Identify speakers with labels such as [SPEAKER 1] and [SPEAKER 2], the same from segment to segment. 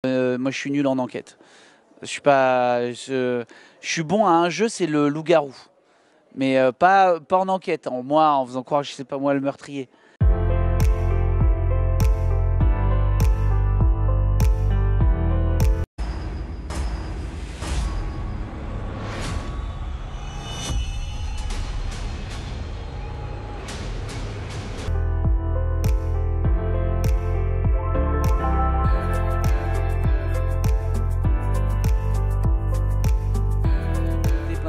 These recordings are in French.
[SPEAKER 1] Moi, je suis nul en enquête. Je suis pas, je suis bon à un jeu, c'est le loup-garou. Mais pas en enquête, en faisant croire que je sais pas moi le meurtrier.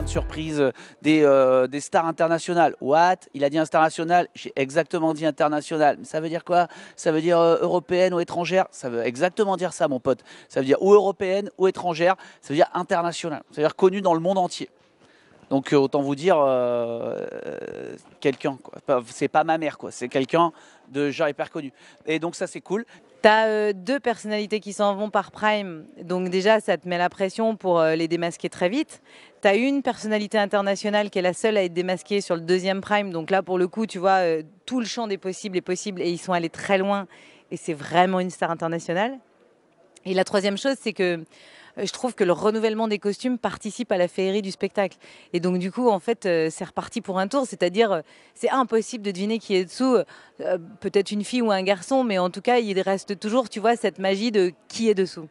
[SPEAKER 1] Surprise des stars internationales. What? Il a dit international, j'ai exactement dit international. Mais ça veut dire quoi? Ça veut dire européenne ou étrangère? Ça veut exactement dire ça, mon pote. Ça veut dire ou européenne ou étrangère. Ça veut dire international. Ça veut dire connu dans le monde entier. Donc autant vous dire quelqu'un. C'est pas ma mère, quoi. C'est quelqu'un de genre hyper connu. Et donc ça c'est cool.
[SPEAKER 2] T'as deux personnalités qui s'en vont par Prime, donc déjà ça te met la pression pour les démasquer très vite. T'as une personnalité internationale qui est la seule à être démasquée sur le deuxième Prime, donc là pour le coup tu vois tout le champ des possibles est possible et ils sont allés très loin et c'est vraiment une star internationale. Et la troisième chose c'est que je trouve que le renouvellement des costumes participe à la féerie du spectacle. Et donc, du coup, en fait, c'est reparti pour un tour. C'est-à-dire, c'est impossible de deviner qui est dessous. Peut-être une fille ou un garçon, mais en tout cas, il reste toujours, tu vois, cette magie de qui est dessous.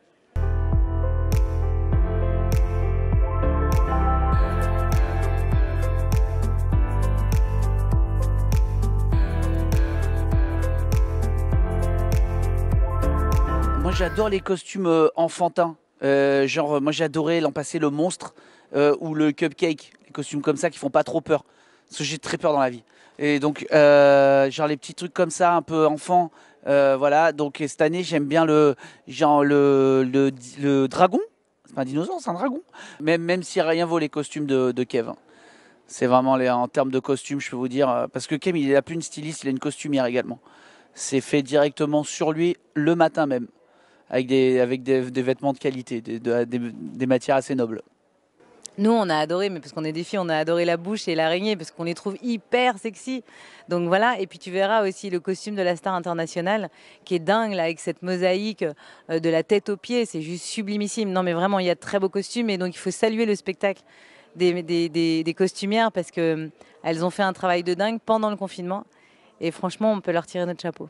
[SPEAKER 1] Moi, j'adore les costumes enfantins. Genre, moi j'ai adoré l'an passé le monstre ou le cupcake, les costumes comme ça qui font pas trop peur. Parce que j'ai très peur dans la vie. Et donc, genre les petits trucs comme ça, un peu enfant. Voilà, donc cette année j'aime bien le dragon. C'est pas un dinosaure, c'est un dragon. Même si rien vaut les costumes de Kev. Hein. C'est vraiment en termes de costumes, je peux vous dire. Parce que Kev, il n'a plus une styliste, il a une costumière également. C'est fait directement sur lui le matin même. Avec des vêtements de qualité, des matières assez nobles.
[SPEAKER 2] Nous, on a adoré, mais parce qu'on est des filles, on a adoré la bouche et l'araignée, parce qu'on les trouve hyper sexy. Donc voilà, et puis tu verras aussi le costume de la star internationale, qui est dingue, là, avec cette mosaïque de la tête aux pieds, c'est juste sublimissime. Non mais vraiment, il y a de très beaux costumes, et donc il faut saluer le spectacle des costumières, parce qu'elles ont fait un travail de dingue pendant le confinement, et franchement, on peut leur tirer notre chapeau.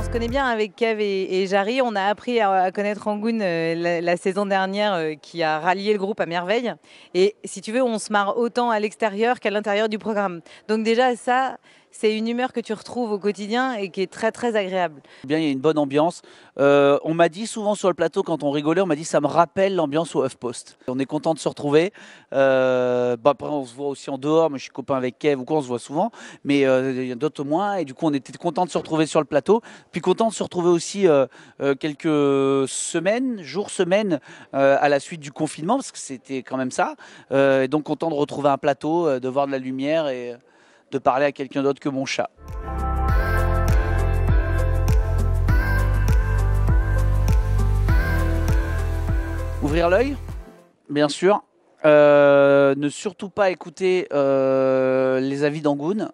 [SPEAKER 2] On connaît bien avec Kev et Jarry. On a appris à connaître Rangoon la saison dernière qui a rallié le groupe à merveille. Et si tu veux, on se marre autant à l'extérieur qu'à l'intérieur du programme. Donc déjà, ça, c'est une humeur que tu retrouves au quotidien et qui est très très agréable.
[SPEAKER 1] Bien, il y a une bonne ambiance. On m'a dit souvent sur le plateau, quand on rigolait, on m'a dit ça me rappelle l'ambiance au HuffPost. On est content de se retrouver. Après, on se voit aussi en dehors. Moi, je suis copain avec Kev ou quoi, on se voit souvent. Mais il y a d'autres moins. Et du coup, on était content de se retrouver sur le plateau. Puis content de se retrouver aussi quelques semaines, à la suite du confinement, parce que c'était quand même ça. Et donc content de retrouver un plateau, de voir de la lumière et de parler à quelqu'un d'autre que mon chat. Ouvrir l'œil, bien sûr. Ne surtout pas écouter les avis d'Angoon.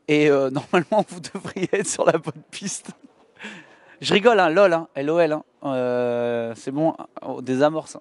[SPEAKER 1] Et normalement, vous devriez être sur la bonne piste. Je rigole, hein, LOL, hein, LOL. Hein. C'est bon, des amorces. Hein.